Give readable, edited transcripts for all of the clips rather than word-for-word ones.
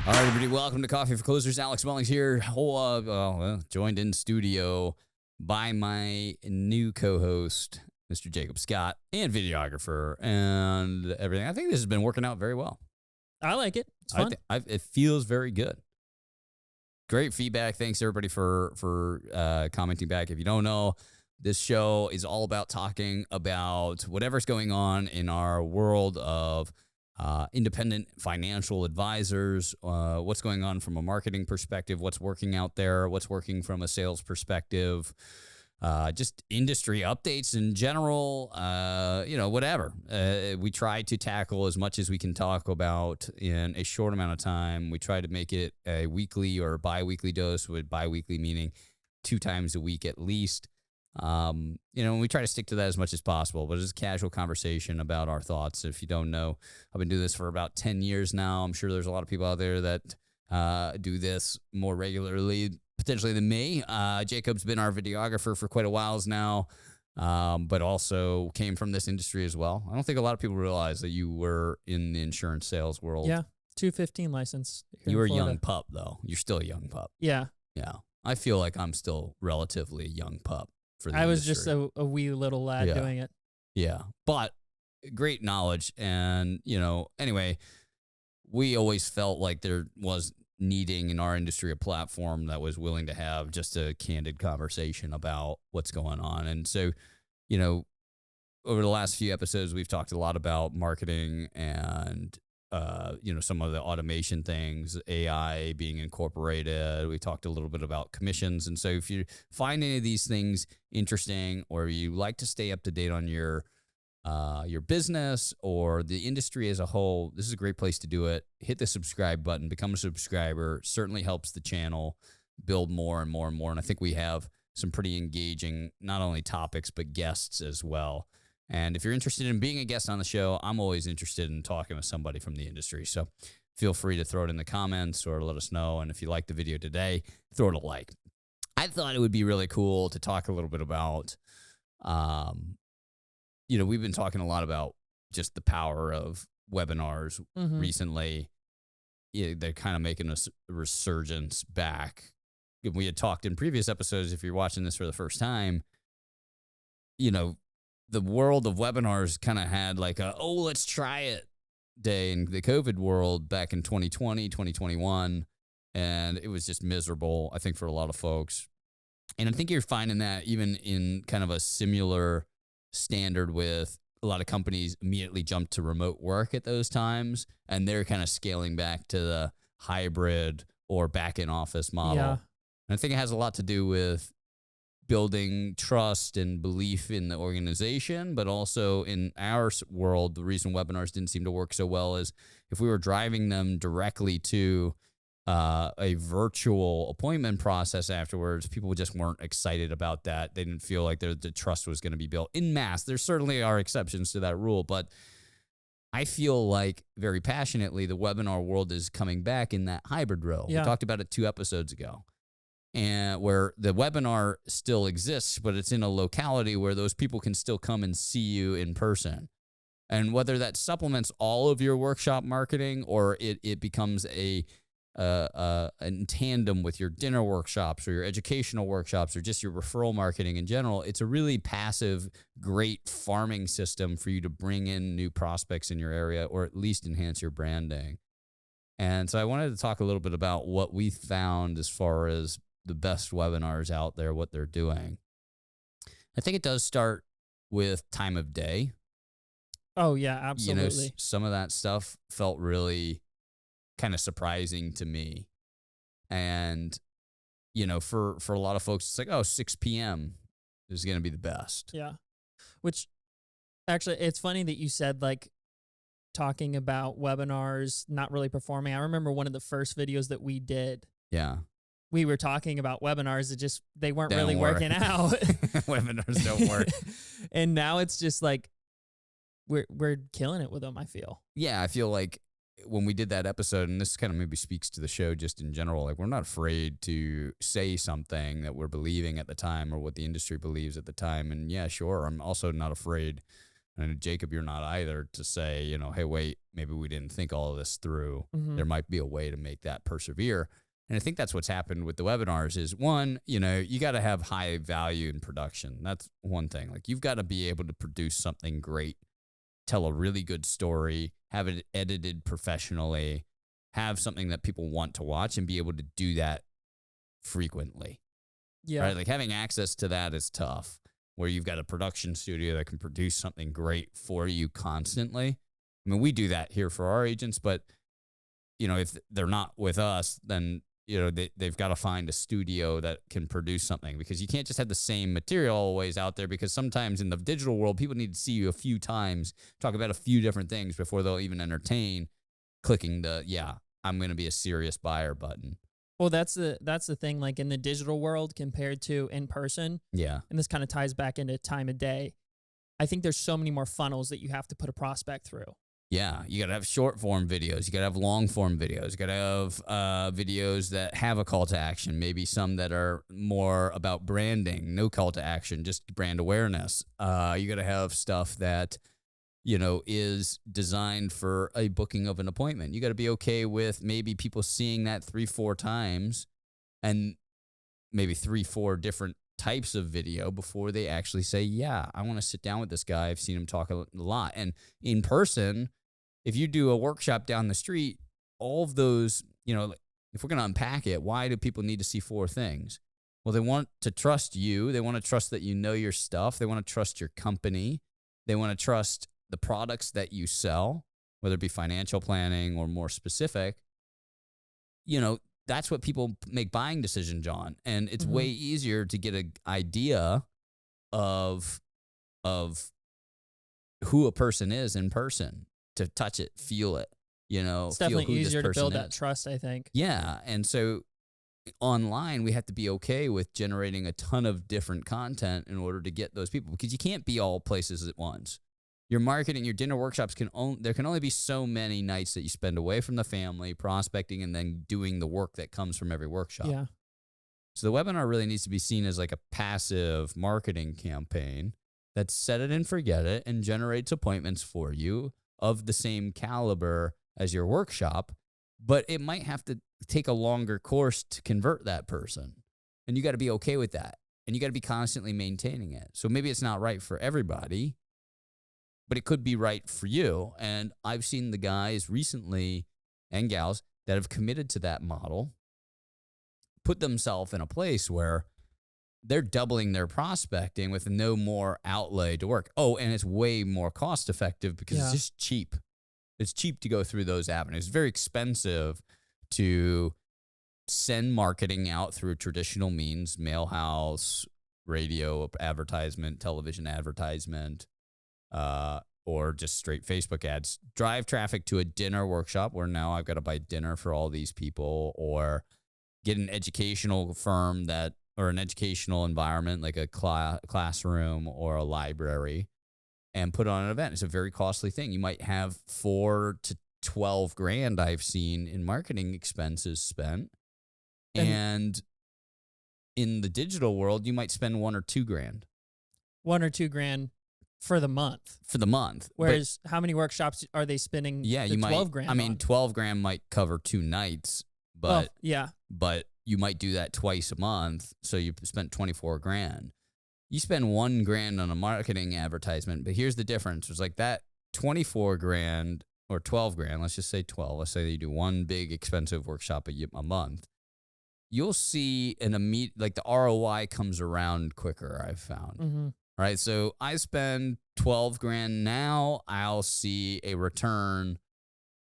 All right, everybody, welcome to Coffee for Closers. Alex Mullings here, joined in studio by my new co-host, Mr. Jacob Scott, and videographer, and everything. I think this has been working out very well. I like it. It's fun. It feels very good. Great feedback. Thanks, everybody, for commenting back. If you don't know, this show is all about talking about whatever's going on in our world of independent financial advisors, what's going on from a marketing perspective, what's working out there, what's working from a sales perspective, just industry updates in general, whatever. We try to tackle as much as we can talk about in a short amount of time. We try to make it a weekly or bi-weekly dose, with bi-weekly meaning 2 times a week at least. We try to stick to that as much as possible, but it's a casual conversation about our thoughts. If you don't know, I've been doing this for about 10 years now. I'm sure there's a lot of people out there that do this more regularly, potentially than me. Jacob's been our videographer for quite a while now, but also came from this industry as well. I don't think a lot of people realize that you were in the insurance sales world. Yeah, 215 license. You were a young pup, though. You're still a young pup. Yeah. Yeah. I feel like I'm still relatively a young pup. I was just a wee little lad doing it. Yeah. But great knowledge. And, anyway, we always felt like there was needing in our industry a platform that was willing to have just a candid conversation about what's going on. And so, over the last few episodes, we've talked a lot about marketing and some of the automation things, AI being incorporated. We talked a little bit about commissions. And so if you find any of these things interesting, or you like to stay up to date on your business or the industry as a whole, this is a great place to do it. Hit the subscribe button, become a subscriber. Certainly helps the channel build more and more and more. And I think we have some pretty engaging, not only topics, but guests as well. And if you're interested in being a guest on the show, I'm always interested in talking with somebody from the industry. So feel free to throw it in the comments or let us know. And if you like the video today, throw it a like. I thought it would be really cool to talk a little bit about, we've been talking a lot about just the power of webinars recently. Yeah, they're kind of making a resurgence back. We had talked in previous episodes, if you're watching this for the first time, the world of webinars kind of had like let's try it day in the COVID world back in 2020, 2021. And it was just miserable, I think, for a lot of folks. And I think you're finding that even in kind of a similar standard with a lot of companies immediately jumped to remote work at those times. And they're kind of scaling back to the hybrid or back in office model. Yeah. And I think it has a lot to do with building trust and belief in the organization, but also in our world, the reason webinars didn't seem to work so well is if we were driving them directly to a virtual appointment process afterwards, people just weren't excited about that. They didn't feel like the trust was going to be built en masse. There certainly are exceptions to that rule, but I feel like very passionately the webinar world is coming back in that hybrid role. Yeah. We talked about it 2 episodes ago. And where the webinar still exists, but it's in a locality where those people can still come and see you in person. And whether that supplements all of your workshop marketing or it becomes in tandem with your dinner workshops or your educational workshops or just your referral marketing in general, it's a really passive, great farming system for you to bring in new prospects in your area or at least enhance your branding. And so I wanted to talk a little bit about what we found as far as the best webinars out there, what they're doing. I think it does start with time of day. Oh, yeah, absolutely. Some of that stuff felt really kind of surprising to me. And, for a lot of folks, it's like, 6 p.m. is going to be the best. Yeah. Which, actually, it's funny that you said, like, talking about webinars not really performing. I remember one of the first videos that we did. Yeah. We were talking about webinars. They weren't really working out. Webinars don't work. And now it's just like, we're killing it with them, I feel. Yeah, I feel like when we did that episode, and this kind of maybe speaks to the show just in general, like we're not afraid to say something that we're believing at the time or what the industry believes at the time. And yeah, sure, I'm also not afraid And Jacob, you're not either, to say, hey, wait, maybe we didn't think all of this through. There might be a way to make that persevere. And I think that's what's happened with the webinars is, one, you got to have high value in production. That's one thing. Like, you've got to be able to produce something great, tell a really good story, have it edited professionally, have something that people want to watch, and be able to do that frequently. Yeah. Right? Like, having access to that is tough, where you've got a production studio that can produce something great for you constantly. I mean, we do that here for our agents, but, if they're not with us, then, they've got to find a studio that can produce something, because you can't just have the same material always out there, because sometimes in the digital world, people need to see you a few times, talk about a few different things before they'll even entertain clicking I'm going to be a serious buyer button. Well, that's the thing, like in the digital world compared to in person. Yeah. And this kind of ties back into time of day. I think there's so many more funnels that you have to put a prospect through. Yeah. You got to have short form videos. You got to have long form videos. You got to have videos that have a call to action, maybe some that are more about branding, no call to action, just brand awareness. You got to have stuff that, is designed for a booking of an appointment. You got to be okay with maybe people seeing that 3-4 times and maybe 3-4 different types of video before they actually say, yeah, I want to sit down with this guy. I've seen him talk a lot. And in person, if you do a workshop down the street, all of those, if we're going to unpack it, why do people need to see 4 things? Well, they want to trust you. They want to trust that you know your stuff. They want to trust your company. They want to trust the products that you sell, whether it be financial planning or more specific. That's what people make buying decisions on. And it's way easier to get an idea of who a person is in person, to touch it, feel it, It's feel definitely who this easier to person build is. that trust, I think. Yeah. And so online, we have to be okay with generating a ton of different content in order to get those people, because you can't be all places at once. Your marketing, your dinner workshops there can only be so many nights that you spend away from the family, prospecting, and then doing the work that comes from every workshop. Yeah. So the webinar really needs to be seen as like a passive marketing campaign that set it and forget it and generates appointments for you of the same caliber as your workshop, but it might have to take a longer course to convert that person. And you got to be okay with that. And you got to be constantly maintaining it. So maybe it's not right for everybody, but it could be right for you. And I've seen the guys recently and gals that have committed to that model put themselves in a place where they're doubling their prospecting with no more outlay to work. Oh, and it's way more cost effective because it's just cheap. It's cheap to go through those avenues. It's very expensive to send marketing out through traditional means, mail house, radio advertisement, television advertisement, or just straight Facebook ads. Drive traffic to a dinner workshop where now I've got to buy dinner for all these people, or get an educational firm or an educational environment like a classroom or a library and put on an event. It's a very costly thing. You might have $4,000 to $12,000 I've seen in marketing expenses spent. And in the digital world, you might spend $1,000 or $2,000. $1,000 or $2,000 for the month. For the month. Whereas how many workshops are they spending? Yeah, you might. $12,000. I mean, $12,000 might cover 2 nights, but yeah. But you might do that twice a month, so you spent $24,000. You spend $1,000 on a marketing advertisement, but here's the difference. It's like that $24,000 or $12,000. Let's just say 12. Let's say you do one big expensive workshop a month. You'll see an immediate, like the ROI comes around quicker, I've found. Mm-hmm. Right. So I spend $12,000 now. I'll see a return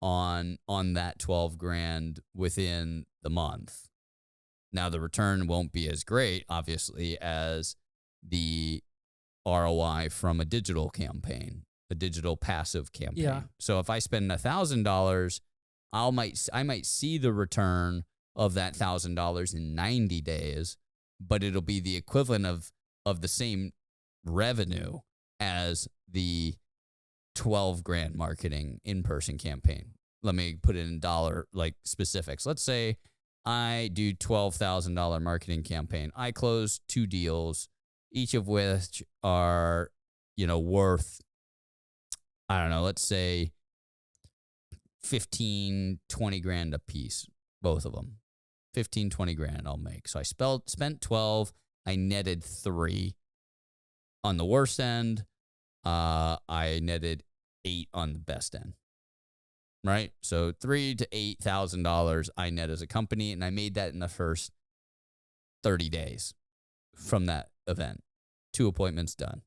on that $12,000 within the month. Now the return won't be as great, obviously, as the ROI from a digital campaign, a digital passive campaign. Yeah. So if I spend $1,000, I might see the return of that $1,000 in 90 days, but it'll be the equivalent of the same revenue as the $12,000 marketing in-person campaign. Let me put it in dollar specifics. Let's say I do $12,000 marketing campaign. I close 2 deals, each of which are, worth I don't know, let's say 15, 20 grand a piece, both of them. 15, 20 grand I'll make. So I spent 12. I netted 3 on the worst end. I netted 8 on the best end. Right? So $3,000 to $8,000 I net as a company, and I made that in the first 30 days from that event. 2 appointments done.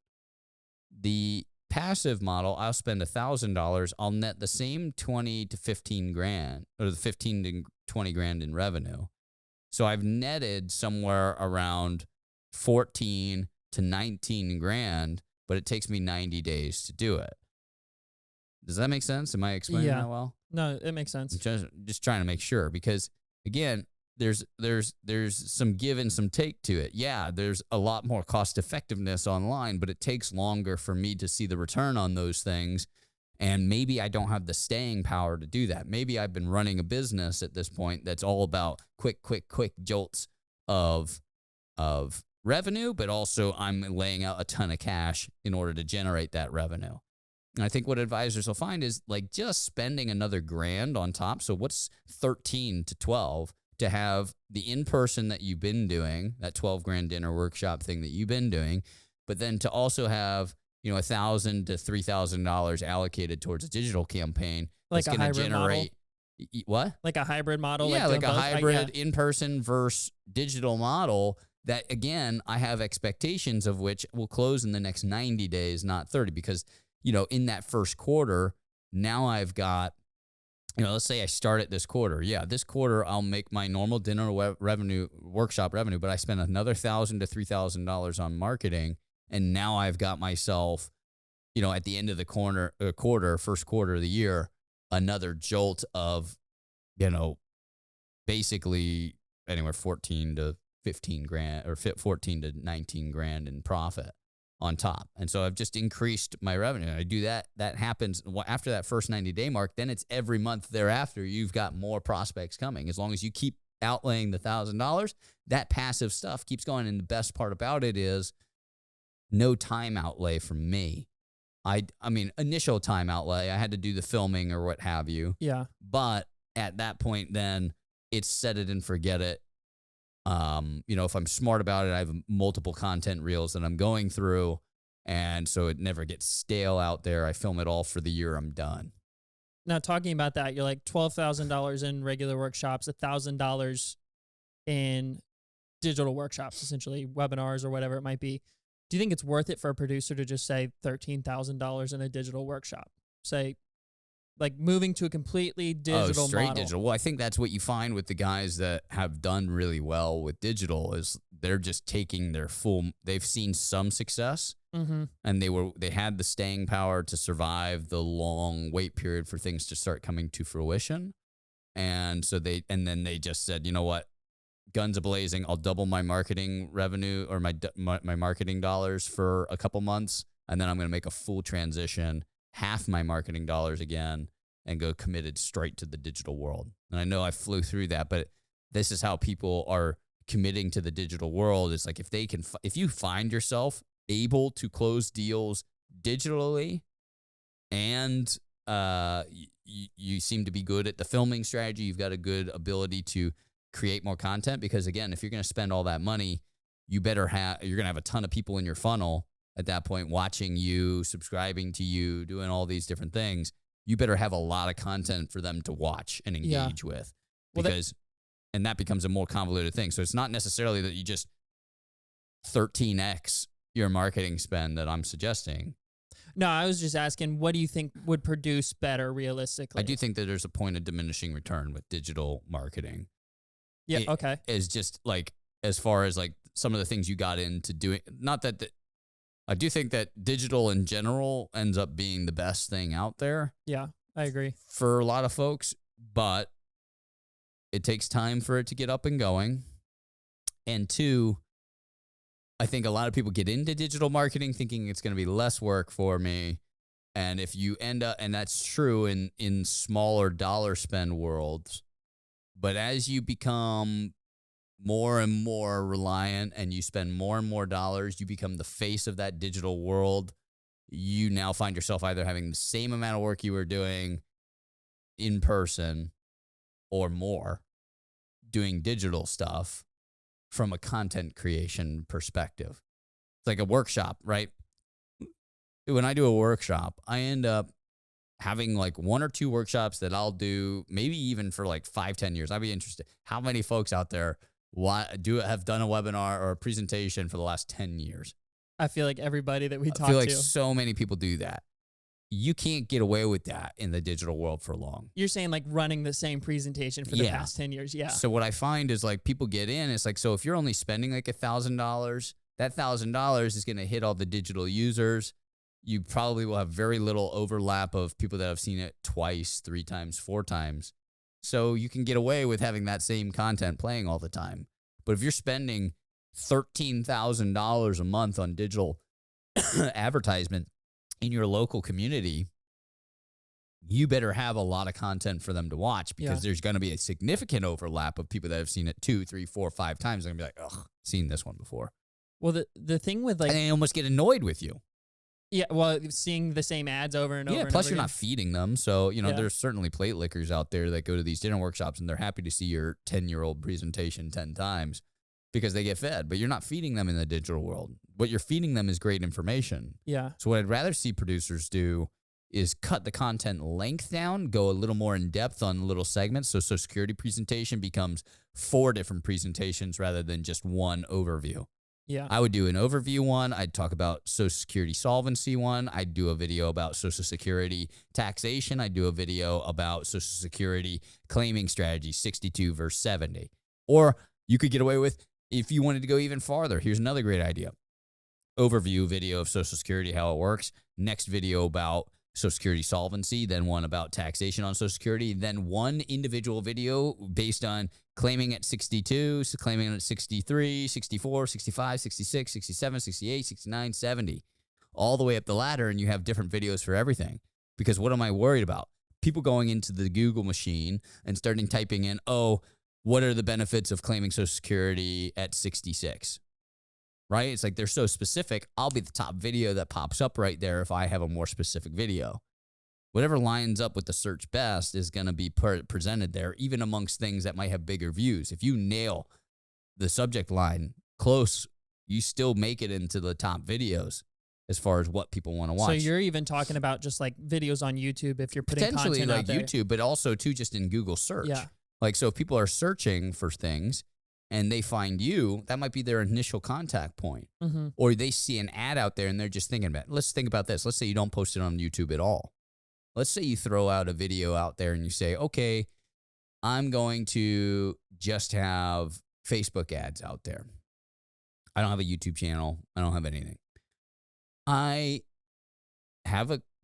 The passive model, I'll spend $1,000. I'll net the same 20 to 15 grand, or the 15 to 20 grand in revenue. So I've netted somewhere around 14 to 19 grand, but it takes me 90 days to do it. Does that make sense? Am I explaining that well? No, it makes sense. Just trying to make sure, because again, there's some give and some take to it. Yeah, there's a lot more cost effectiveness online, but it takes longer for me to see the return on those things. And maybe I don't have the staying power to do that. Maybe I've been running a business at this point that's all about quick jolts of revenue, but also I'm laying out a ton of cash in order to generate that revenue. And I think what advisors will find is like just spending another grand on top. So what's 13 to 12 to have the in-person that you've been doing, that 12 grand dinner workshop thing that you've been doing, but then to also have, $1,000 to $3,000 allocated towards a digital campaign Like that's a going to hybrid generate what? Like a hybrid model? Yeah, like a both? hybrid in-person versus digital model that, again, I have expectations of which will close in the next 90 days, not 30, because, in that first quarter, now I've got, let's say I start it this quarter. Yeah, this quarter I'll make my normal dinner workshop revenue, but I spend another $1,000 to $3,000 on marketing. And now I've got myself, at the end of the first quarter of the year, another jolt of, basically anywhere 14 to 15 grand or 14 to 19 grand in profit on top. And so I've just increased my revenue. I do that. That happens after that first 90-day mark. Then it's every month thereafter. You've got more prospects coming. As long as you keep outlaying the $1,000, that passive stuff keeps going. And the best part about it is no time outlay from me. I mean, initial time outlay, I had to do the filming or what have you. Yeah. But at that point, then it's set it and forget it. If I'm smart about it, I have multiple content reels that I'm going through. And so it never gets stale out there. I film it all for the year. I'm done. Now, talking about that, you're like $12,000 in regular workshops, $1,000 in digital workshops, essentially webinars or whatever it might be. Do you think it's worth it for a producer to just say $13,000 in a digital workshop? Say, like moving to a completely digital straight model. Digital. Well, I think that's what you find with the guys that have done really well with digital is they're just taking their they've seen some success, and they had the staying power to survive the long wait period for things to start coming to fruition. And so then they just said, you know what? Guns a-blazing, I'll double my marketing revenue or my marketing dollars for a couple months, and then I'm going to make a full transition, half my marketing dollars again, and go committed straight to the digital world. And I know I flew through that, but this is how people are committing to the digital world. It's like if you find yourself able to close deals digitally, and you seem to be good at the filming strategy, you've got a good ability to create more content, because again, if you're going to spend all that money, you're going to have a ton of people in your funnel at that point watching you, subscribing to you, doing all these different things. You better have a lot of content for them to watch and engage with, because and that becomes a more convoluted thing. So it's not necessarily that you just 13x your marketing spend that I'm suggesting. No, I was just asking, what do you think would produce better realistically? I do think that there's a point of diminishing return with digital marketing. Yeah, okay. Is just like, as far as like some of the things you got into doing, not that I do think that digital in general ends up being the best thing out there. Yeah, I agree. For a lot of folks, but it takes time for it to get up and going. And 2, I think a lot of people get into digital marketing thinking it's going to be less work for me. And if you end up, and that's true in smaller dollar spend worlds, but as you become more and more reliant and you spend more and more dollars, you become the face of that digital world. you now find yourself either having the same amount of work you were doing in person or more doing digital stuff from a content creation perspective. It's like a workshop, right? When I do a workshop, I end up having like 1 or 2 workshops that I'll do maybe even for like 5-10 years. I'd be interested. How many folks out there have done a webinar or a presentation for the last 10 years? I feel like everybody that we I talk feel like to. so many people do that. You can't get away with that in the digital world for long. You're saying like running the same presentation for the past 10 years. Yeah. So what I find is like people get in, it's like, so if you're only spending like $1,000, that $1,000 is going to hit all the digital users. You probably will have very little overlap of people that have seen it twice, 3 times, 4 times. So you can get away with having that same content playing all the time. But if you're spending $13,000 a month on digital advertisement in your local community, you better have a lot of content for them to watch, because there's going to be a significant overlap of people that have seen it 2, 3, 4, 5 times. They're going to be like, ugh, seen this one before. Well, the thing with like, and they almost get annoyed with you. Yeah, well, seeing the same ads over and over. Yeah, plus you're not feeding them. So, there's certainly plate lickers out there that go to these dinner workshops and they're happy to see your 10-year-old presentation 10 times because they get fed, but you're not feeding them in the digital world. What you're feeding them is great information. Yeah. So what I'd rather see producers do is cut the content length down, go a little more in depth on little segments. So Social Security presentation becomes 4 different presentations rather than just one overview. Yeah. I would do an overview one. I'd talk about Social Security solvency one. I'd do a video about Social Security taxation. I'd do a video about Social Security claiming strategy, 62 versus 70. Or you could get away with, if you wanted to go even farther, here's another great idea. Overview video of Social Security, how it works. Next video about Social Security solvency, then one about taxation on Social Security, then one individual video based on claiming at 62, claiming at 63, 64, 65, 66, 67, 68, 69, 70, all the way up the ladder, and you have different videos for everything. Because what am I worried about? People going into the Google machine and starting typing in, oh, what are the benefits of claiming Social Security at 66? Right? It's like they're so specific. I'll be the top video that pops up right there if I have a more specific video. Whatever lines up with the search best is going to be presented there, even amongst things that might have bigger views. If you nail the subject line close, you still make it into the top videos as far as what people want to watch. So you're even talking about just like videos on YouTube if you're putting potentially content like out there. YouTube, but also too just in Google search. Yeah. Like, so if people are searching for things and they find you, that might be their initial contact point. Mm-hmm. Or they see an ad out there and they're just thinking about it. Let's think about this. Let's say you don't post it on YouTube at all. Let's say you throw out a video out there and you say, okay, I'm going to just have Facebook ads out there. I don't have a YouTube channel. I don't have anything.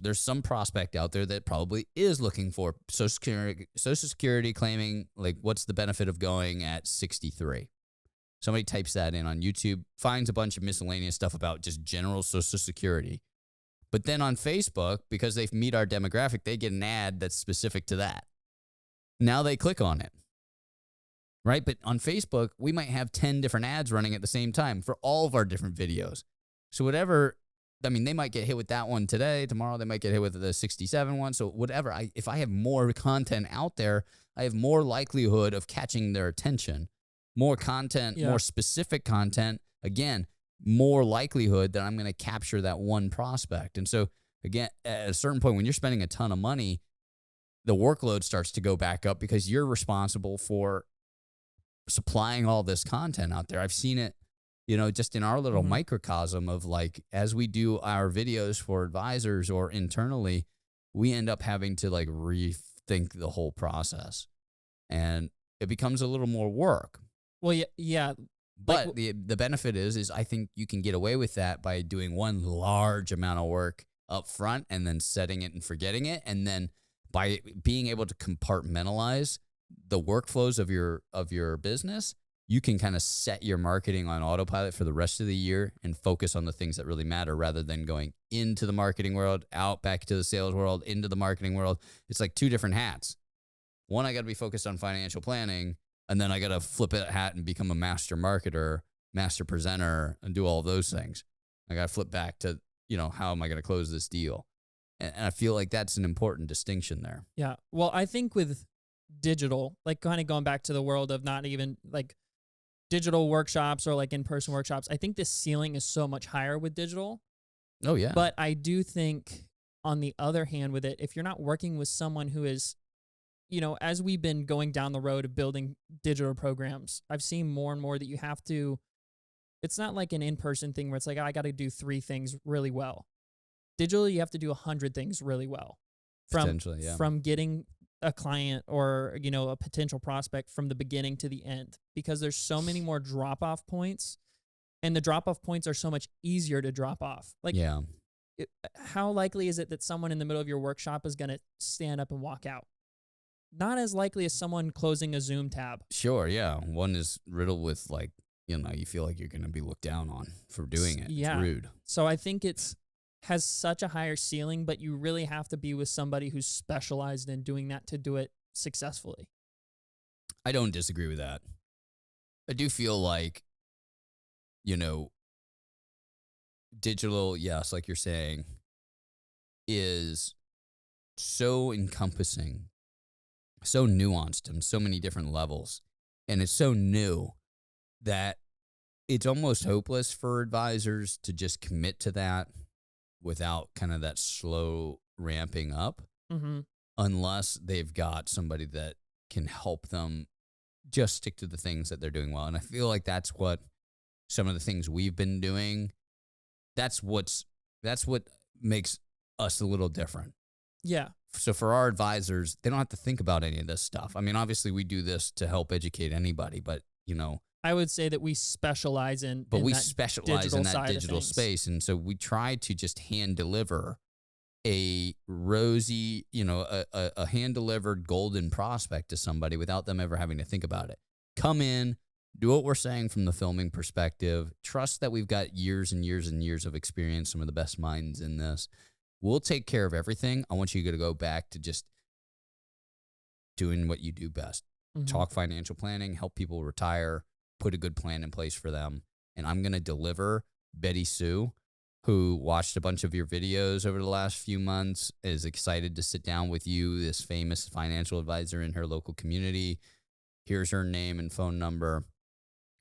There's some prospect out there that probably is looking for Social Security claiming, like, what's the benefit of going at 63? Somebody types that in on YouTube, finds a bunch of miscellaneous stuff about just general Social Security. But then on Facebook, because they meet our demographic, they get an ad that's specific to that. Now they click on it, right? But on Facebook, we might have 10 different ads running at the same time for all of our different videos. So they might get hit with that one today. Tomorrow they might get hit with the 67 one. So whatever, if I have more content out there, I have more likelihood of catching their attention. More content, more specific content. Again, more likelihood that I'm going to capture that one prospect. And so, again, at a certain point when you're spending a ton of money, the workload starts to go back up because you're responsible for supplying all this content out there. I've seen it, just in our little microcosm of, like, as we do our videos for advisors or internally, we end up having to like rethink the whole process, and it becomes a little more work. Well, yeah. But the benefit is I think you can get away with that by doing one large amount of work up front and then setting it and forgetting it. And then by being able to compartmentalize the workflows of your business, you can kind of set your marketing on autopilot for the rest of the year and focus on the things that really matter rather than going into the marketing world, out back to the sales world, into the marketing world. It's like 2 different hats. One, I got to be focused on financial planning. And then I got to flip a hat and become a master marketer, master presenter, and do all those things. I got to flip back to, how am I going to close this deal? And I feel like that's an important distinction there. Yeah. Well, I think with digital, like kind of going back to the world of not even like digital workshops or like in-person workshops, I think the ceiling is so much higher with digital. Oh, yeah. But I do think on the other hand with it, if you're not working with someone who is, as we've been going down the road of building digital programs, I've seen more and more that you have to, it's not like an in-person thing where it's like, I got to do 3 things really well. Digitally, you have to do 100 things really well. Potentially, yeah. From getting a client or, a potential prospect from the beginning to the end, because there's so many more drop-off points, and the drop-off points are so much easier to drop off. Like, yeah. How likely is it that someone in the middle of your workshop is going to stand up and walk out? Not as likely as someone closing a Zoom tab. Sure, yeah. One is riddled with like, you feel like you're going to be looked down on for doing it. Yeah. It's rude. So I think has such a higher ceiling, but you really have to be with somebody who's specialized in doing that to do it successfully. I don't disagree with that. I do feel like, digital, yes, like you're saying, is so encompassing, so nuanced on so many different levels, and it's so new that it's almost hopeless for advisors to just commit to that without kind of that slow ramping up, unless they've got somebody that can help them just stick to the things that they're doing well. And I feel like that's what some of the things we've been doing, that's what makes us a little different. Yeah. So for our advisors, they don't have to think about any of this stuff. I mean, obviously we do this to help educate anybody, but I would say that we specialize in specialize in that digital space. And so we try to just hand deliver a rosy, a hand delivered golden prospect to somebody without them ever having to think about it. Come in, do what we're saying from the filming perspective. Trust that we've got years and years and years of experience, some of the best minds in this. We'll take care of everything. I want you to go back to just doing what you do best. Talk financial planning, help people retire, put a good plan in place for them. And I'm going to deliver Betty Sue, who watched a bunch of your videos over the last few months, is excited to sit down with you, this famous financial advisor in her local community. Here's her name and phone number.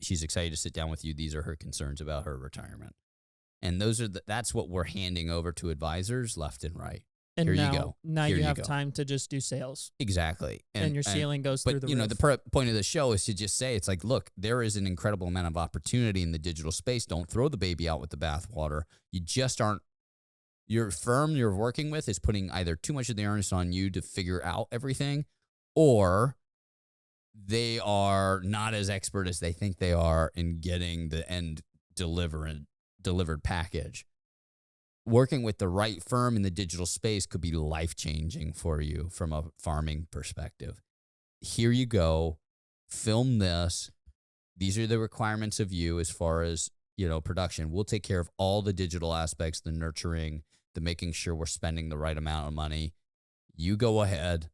She's excited to sit down with you. These are her concerns about her retirement. And that's what we're handing over to advisors left and right. And Here now, you go. Now Here you you have go. time to just do sales. Exactly. And your ceiling goes through the roof. The point of the show is to just say, it's like, look, there is an incredible amount of opportunity in the digital space. Don't throw the baby out with the bathwater. You just aren't, your firm you're working with is putting either too much of the onus on you to figure out everything, or they are not as expert as they think they are in getting the end delivered package. Working with the right firm in the digital space could be life-changing for you from a farming perspective. Here you go. Film this. These are the requirements of you as far as, production. We'll take care of all the digital aspects, the nurturing, the making sure we're spending the right amount of money. You go ahead,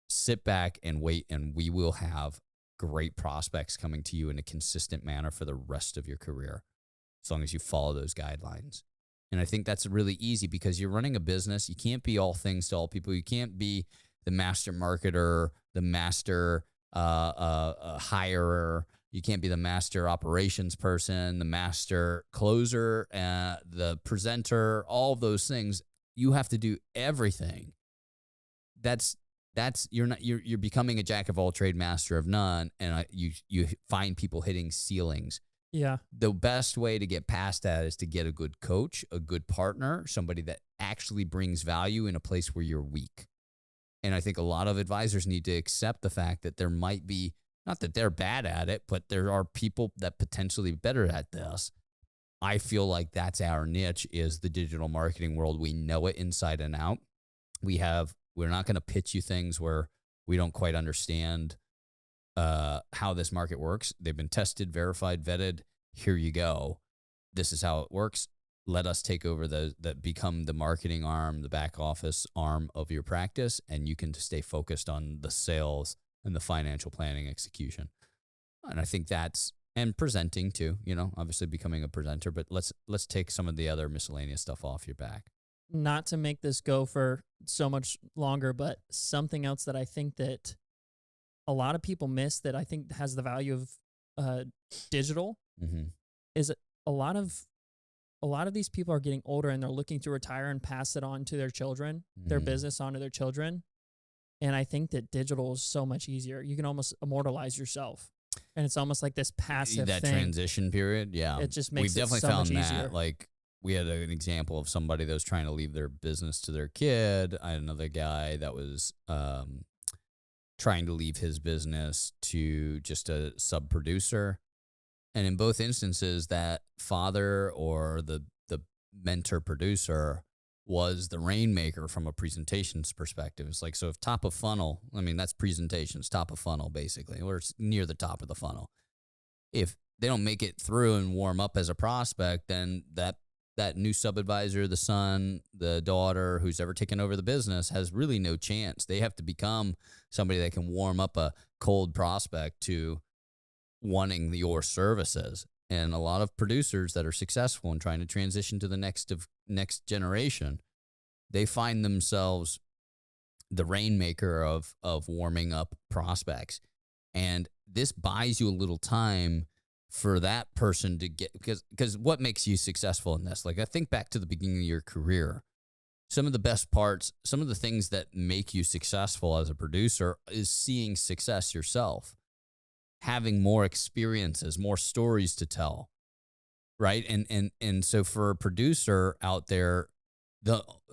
sit back and wait, and we will have great prospects coming to you in a consistent manner for the rest of your career, as long as you follow those guidelines. And I think that's really easy because you're running a business. You can't be all things to all people. You can't be the master marketer, the master hirer. You can't be the master operations person, the master closer, the presenter, all of those things. You have to do everything. You're becoming a jack of all trade, master of none, and you find people hitting ceilings. Yeah. The best way to get past that is to get a good coach, a good partner, somebody that actually brings value in a place where you're weak. And I think a lot of advisors need to accept the fact that there might be, not that they're bad at it, but there are people that potentially better at this. I feel like that's our niche, is the digital marketing world. We know it inside and out. We're not going to pitch you things where we don't quite understand how this market works. They've been tested, verified, vetted. Here you go. This is how it works. Let us take over that become the marketing arm, the back office arm of your practice, and you can stay focused on the sales and the financial planning execution. And I think that's and presenting too, obviously becoming a presenter, but let's take some of the other miscellaneous stuff off your back. Not to make this go for so much longer, but something else that I think that a lot of people miss that I think has the value of digital Mm-hmm. is a lot of these people are getting older and they're looking to retire and pass it on to their children, their business onto their children. And I think that digital is so much easier. You can almost immortalize yourself. And it's almost like this passive That thing. transition period, yeah. It just makes We've definitely so found much that. easier. Like, we had an example of somebody that was trying to leave their business to their kid. I had another guy that was trying to leave his business to just a sub-producer. And in both instances, that father or the mentor producer was the Rainmaker from a presentations perspective. It's like, so if top of funnel, I mean, that's presentations, top of funnel, basically, or it's near the top of the funnel. If they don't make it through and warm up as a prospect, then that new sub-advisor, the son, the daughter, who's ever taken over the business has really no chance. They have to become somebody that can warm up a cold prospect to wanting your services. And a lot of producers that are successful in trying to transition to the next generation, they find themselves the Rainmaker of warming up prospects. And this buys you a little time for that person to get, because what makes you successful in this? Like, I think back to the beginning of your career, some of the best parts, some of the things that make you successful as a producer is seeing success yourself, having more experiences, more stories to tell, right? And so for a producer out there,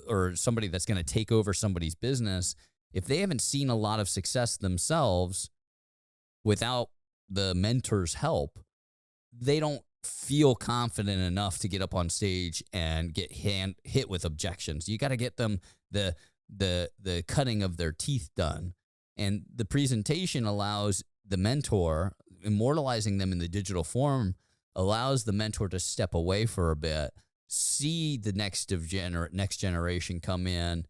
or somebody that's going to take over somebody's business, if they haven't seen a lot of success themselves without the mentor's help, they don't feel confident enough to get up on stage and get hit with objections. You got to get them the cutting of their teeth done. And the presentation allows the mentor, immortalizing them in the digital form, allows the mentor to step away for a bit, see the next generation come in,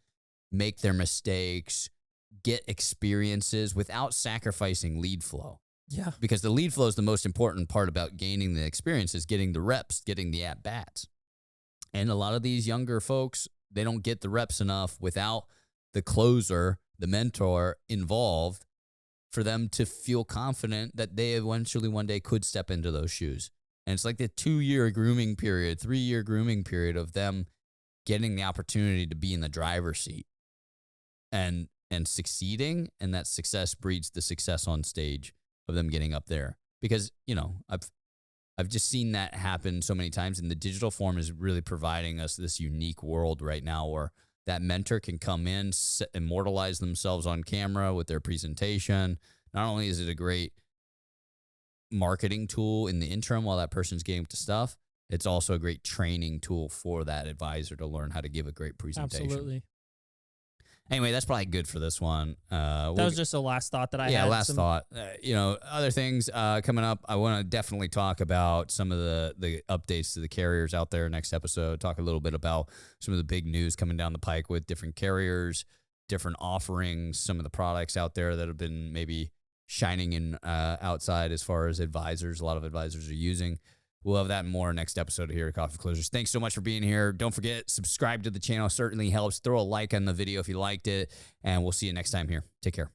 make their mistakes, get experiences without sacrificing lead flow. Yeah. Because the lead flow is the most important part about gaining the experience, is getting the reps, getting the at-bats. And a lot of these younger folks, they don't get the reps enough without the closer, the mentor involved, for them to feel confident that they eventually one day could step into those shoes. And it's like the 2-year grooming period, 3-year grooming period of them getting the opportunity to be in the driver's seat and succeeding. And that success breeds the success on stage of them getting up there. Because, I've just seen that happen so many times, and the digital form is really providing us this unique world right now where that mentor can come in, immortalize themselves on camera with their presentation. Not only is it a great marketing tool in the interim while that person's getting up to stuff, it's also a great training tool for that advisor to learn how to give a great presentation. Absolutely. Anyway, that's probably good for this one. That was just a last thought that I had. Yeah, last thought. Other things coming up. I want to definitely talk about some of the updates to the carriers out there next episode. Talk a little bit about some of the big news coming down the pike with different carriers, different offerings, some of the products out there that have been maybe shining in outside as far as advisors. A lot of advisors are using. We'll have that and more next episode here at Coffee Closers. Thanks so much for being here. Don't forget, subscribe to the channel. Certainly helps. Throw a like on the video if you liked it. And we'll see you next time here. Take care.